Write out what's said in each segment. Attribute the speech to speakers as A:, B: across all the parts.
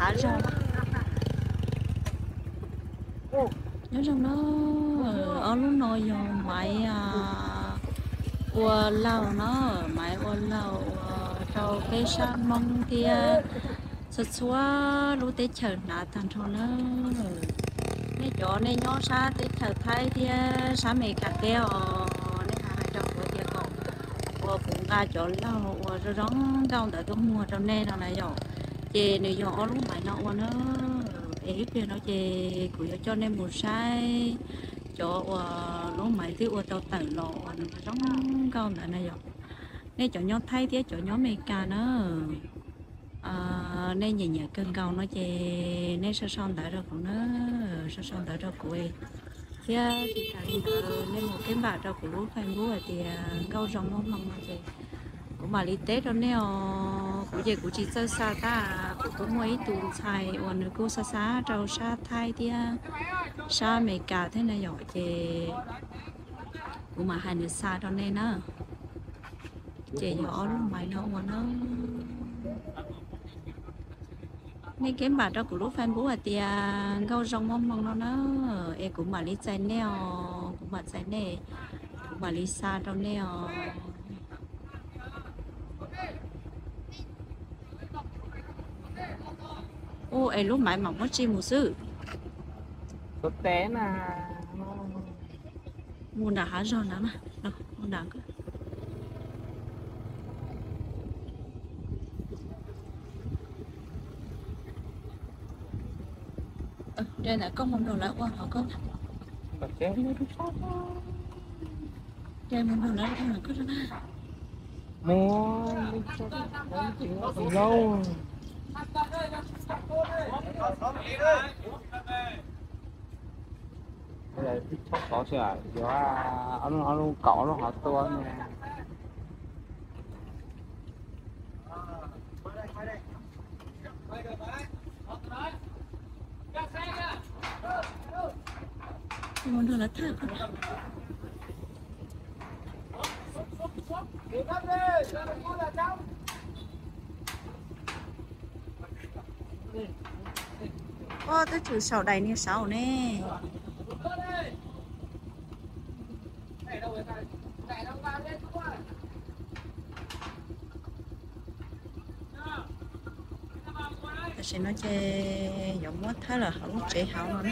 A: há rồi nhớ rằng nó ở lúc nồi rồi mày qua lâu nó mày qua lâu trâu cái san mông kia sốt xóa lúc tết chờ nã thằng trâu nó nên chỗ nên nhó xa tết chờ thay thì xa mày cà keo nên hai trâu của kia còn qua cũng ra chỗ lâu rồi rong đâu tại tôi mua trong này đâu này rồi chè này giờ lúc mày nó qua nó ít kia nó chè của cho nên một sai chỗ lúc mày thì qua tàu tàu lò rong câu tại này rồi nên chỗ nhóm thay thì chỗ nhóm mày cà nó nên nhẹ nhẹ cơn cầu nó chè nên sơ son tại rồi cũng nó sơ son tại rồi của em thì thì nên một cái bạc rồi của lúc phải mua thì câu rong mong mong chè của mà lý tế đó nè của chị của chị sơ xa ta của mấy tuần xài còn nữa cô xa xa trâu xa thay thì xa mẹ cả thế này giỏi chị của mà hai đứa xa đó nên á chị nhỏ lúc mày đâu mà nó nên cái bà đó của lúc fan bố thì câu rong mong mong nó em cũng mà lý chạy neo cũng mà chạy nè cũng mà lý xa đâu nè ô em lúc mãi mỏng mất chi một sự
B: sốt té nè
A: mua đã hả rồi nè mà đâu mua đã cơ đây là có món đồ lại qua họ có
B: bật chén
A: đây món đồ lại là có ra
B: mua còn lâu bây giờ tiktok có chưa giờ ông cỏ nó họ to nha
A: món đồ lại thơm ô tôi chịu sầu đầy như sầu nè tôi sẽ nói chơi giọng mất thế là không trẻ hảo nữa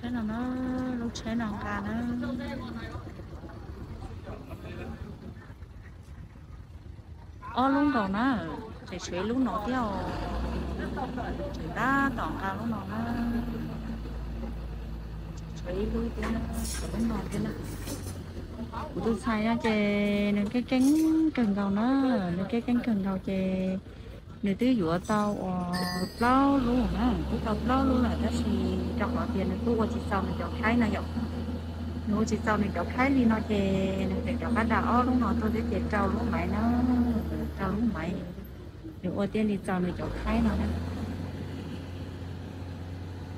A: chế nào nó lúc chế nào cả nó lúc đầu nó chỉ chế lúc nó theo chỉ đá toàn cả lúc nó chế lúc cái nó lúc nó cái nó của tôi xài ra chè nên cái cánh cần cầu nó nên cái cánh cần cầu chè nếu tôi dựa tao lâu luôn á tôi tao lâu luôn là ta chỉ trong đó tiền tôi qua chỉ sau này cho khai này rồi nếu chỉ sau này cho khai đi nó chè để cho các đạo lúc nào tôi sẽ chè trâu lúc mày nó trâu lúc mày nếu qua tiền đi sau này cho khai nó đấy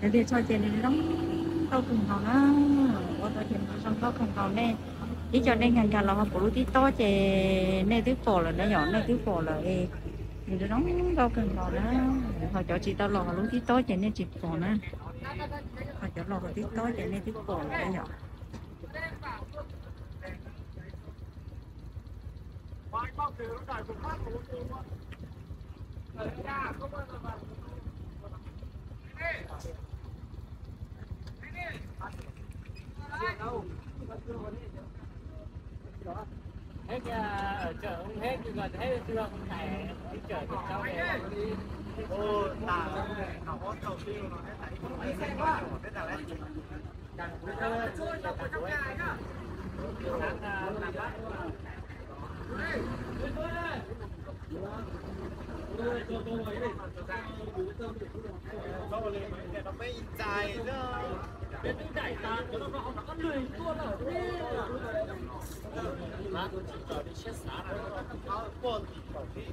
A: để đi cho chè này đóng tao cùng cầu nó qua tao chè xong tao cùng cầu nè chỉ cho nên ngành cả là một tí to chè này thứ phổ là nó nhỏ này thứ phổ là thì nó đóng đâu cần lò đó họ cho chị tao lò lúc tí tối chạy nên chị phổ nè họ cho lò tí tối chạy nên tí phổ là nhỏ
B: hết ở chợ không hết nhưng mà hết chưa không này đi chợ thì sao về ô tả nó có cầu tiêu nó hết tại không thấy quá hết nào đấy càng chui vào trong nhà nhá nó mới dài nữa biết đi chạy tàn cho nó không có lười luôn ở đây má tôi chỉ cho đi chết xá rồi nó còn còn đi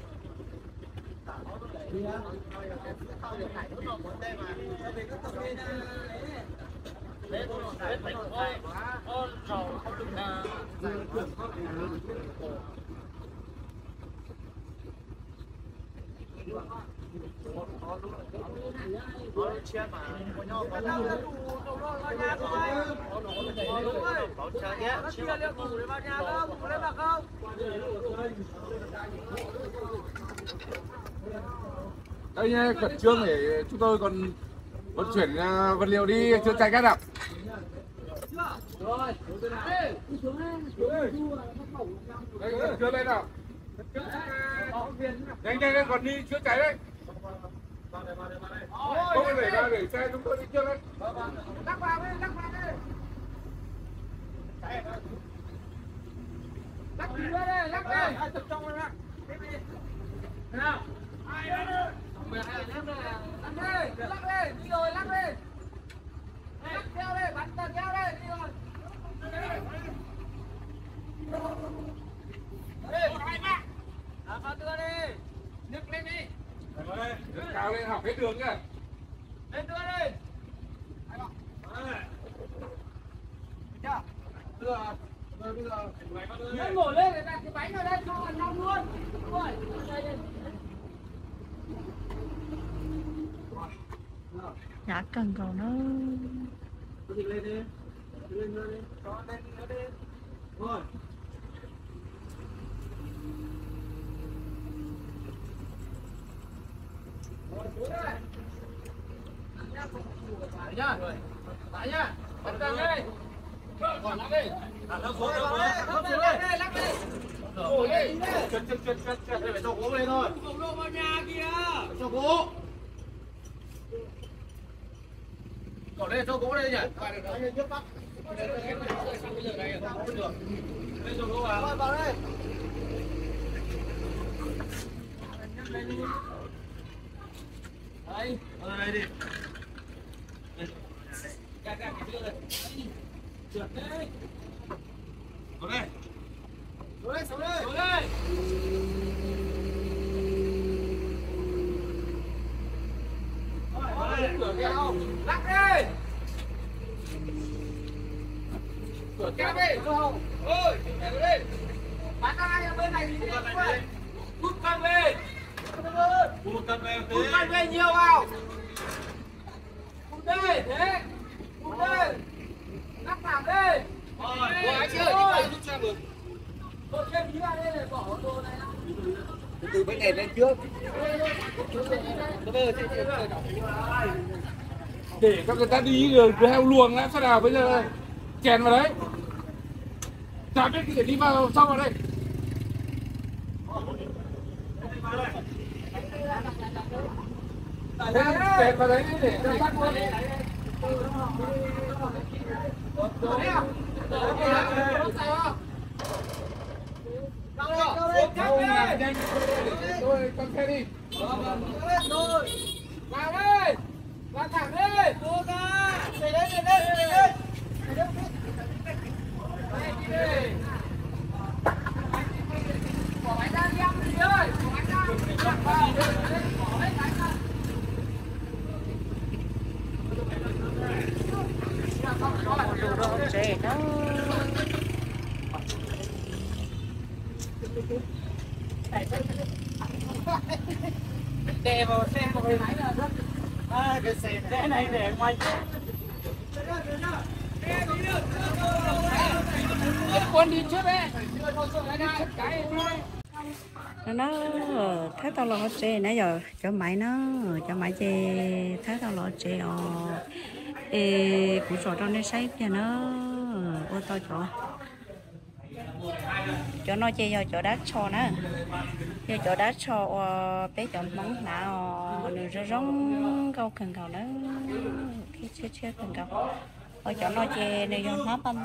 C: Đây nha, khẩn trương để chúng tôi còn vận chuyển vật liệu đi chữa cháy cát ạ. Đây, khẩn trương lên nào. Nhanh nhanh còn đi chữa cháy đấy. Không phải để xe chúng tôi đi trước đấy. Lắc vào đi, lắc vào đi. Lắc đi đây, lắc đi. Tập trung lên. Nào. Lắc lên, đi rồi, lắc lên. Lắc theo đây, bắn theo đây, đi rồi. Con đưa đi. Nhấc lên đi. Nhấc cao lên học hết đường kìa. Lên đưa đi. Chưa? Lên ngồi lên để đặt cái bánh vào đây cho gần nhau luôn. Rồi.
A: Dạ cần cầu nó
B: Lên đi. Lên nữa đi. Cho lên nữa đi. Rồi. Đấy nhá. Đấy nhá. Bắt đầu đi. Còn lắc đi. Lắc xuống đi. Lắc đi. Rồi đi. Chân. Đây phải cho gỗ lên thôi. Gỗ lộ vào nhà kìa. Cho gỗ. Còn đây cho gỗ đây nhỉ? Đây trước bắc. Lên cho gỗ vào. Vào đây. Đấy, vào đây đi. Trượt đấy. Xuống đây. Xuống đây. Lắc đi. Cửa kéo đi. Ôi, kéo đi. Bắn ra đây bên này thì hút cân về. Hút cân về nhiều vào. Hút đây, thế. Hút đây. Lắc thẳng đi. Rồi, anh chị ơi, đi qua được. Tôi thêm tí vào đây để bỏ đồ này ra. Từ bên này lên trước.
C: Để cho người ta đi đường theo luồng đã, sao nào bây giờ chèn vào đấy. Chả biết để đi vào xong vào đây. Chèn vào đấy để cho chắc luôn. Tôi con xe đi.
B: Vào đây. Vào thẳng đi. Vô ra. Chạy lên. Đi đi. Bỏ bánh ra đi em đi ơi. Bỏ bánh ra. Bỏ hết bánh ra.
A: đồ trẻ đó.
B: Đè vào xe của người máy là rất cái xe này để ngoài quân đi trước đấy
A: Nó thấy tao lo chê nãy giờ cho mày chê thấy tao lo chê cũng sợ trong đây say cho nó ô tao cho nó chê cho đá cho nó cho đá cho bé chọn món nào nữa rong câu cần cầu nó cái chết cần cầu cho nó chê này cho nó pan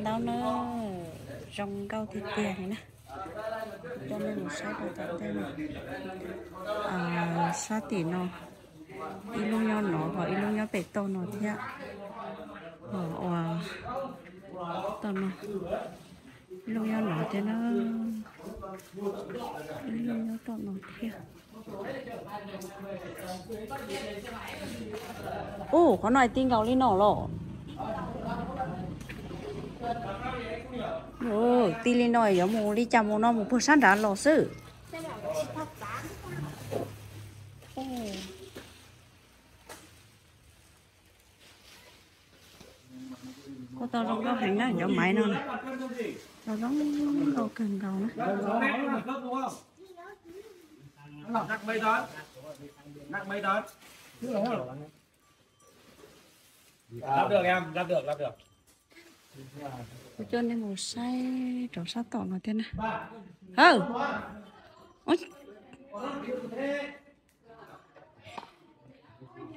A: tao nó rong câu thì tiền này nè cho nên một số đồ tận tên sa tỉ nó ilung nhau nó và ilung nhau bể tô nó thế ạ tô nó ilung nhau nó thế nó ilung nhau tô nó thế ô có nói tin gạo lên nọ lọ ô tin lên nọ giống một ly chả một nó một bữa sáng đã lọ sư có tao trong đó hành đó giống máy nó này tao giống gạo cần gạo nữa
B: nặng mấy tấn, nặng mấy tấn, lắp được em, lắp được.
A: tôi cho nên một say trò sát tỏ nó thế này ôi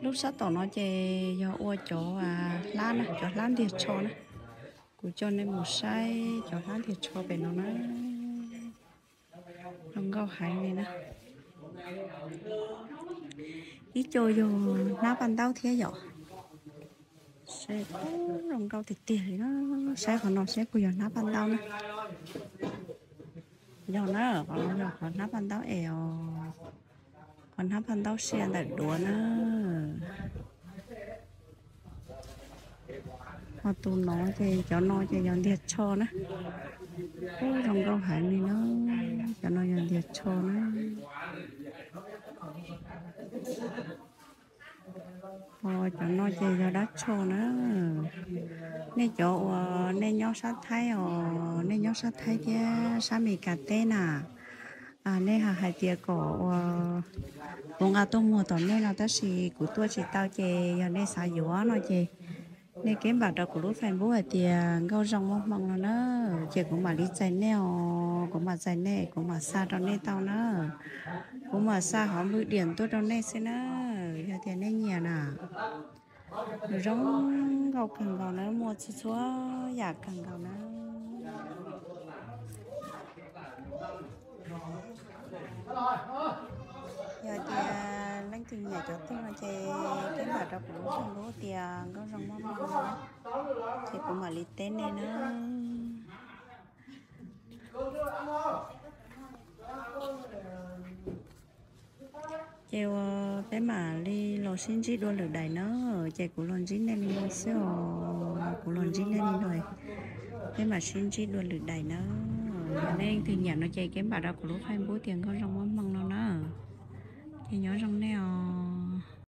A: lúc sát tỏ nó chè do ua chỗ lan này chỗ lan thiệt cho này của cho nên một say chỗ lan thiệt cho về nó không có hại này nè ít chơi vô ná bàn tao thế dọ sẽ có rồng câu thịt tiền thì nó sẽ còn nó sẽ của giờ ná bàn tao nè giờ nó còn ná bàn tao eo còn ná bàn tao xe tại đùa nữa họ tụ nó thì cho nó thì dọn thiệt cho nữa rồng câu hại này nó cho nó dọn thiệt cho nữa cho nó chơi cho đất cho nữa nên chỗ nên nhau sát thái nên nhau sát thái chứ sao mình cả tên nên hai tiệc cổ vùng tôi mua tỏi nên là tất gì của tôi chỉ tao chơi giờ nên xài dũa nó chơi nên cái bảo đó của lúc phải bố ở tiền gâu rong mong nó chơi cũng mà đi chạy neo cũng mà chạy nè cũng mà xa đó nên tao nữa cũng mà xa họ mới điện tôi đó nên xem nó giờ tiền nên nhiều nè rong gâu cần gâu nó mua chúa giả cần gâu nó giờ tiền lấy tiền nhà chỗ tôi là chơi cái bảo đó của lúc xong bố tiền gâu rong mong thì cũng mà đi tên này nữa chiều bé mà đi lò xin chỉ đua lửa đài nó chạy của lòn dính nên đi xíu của lòn dính nên đi rồi bé mà xin chỉ đua lửa đài nó nên thì nhà nó chạy cái bà đó của lúc hai bố tiền có rong mong nó thì nhỏ rong neo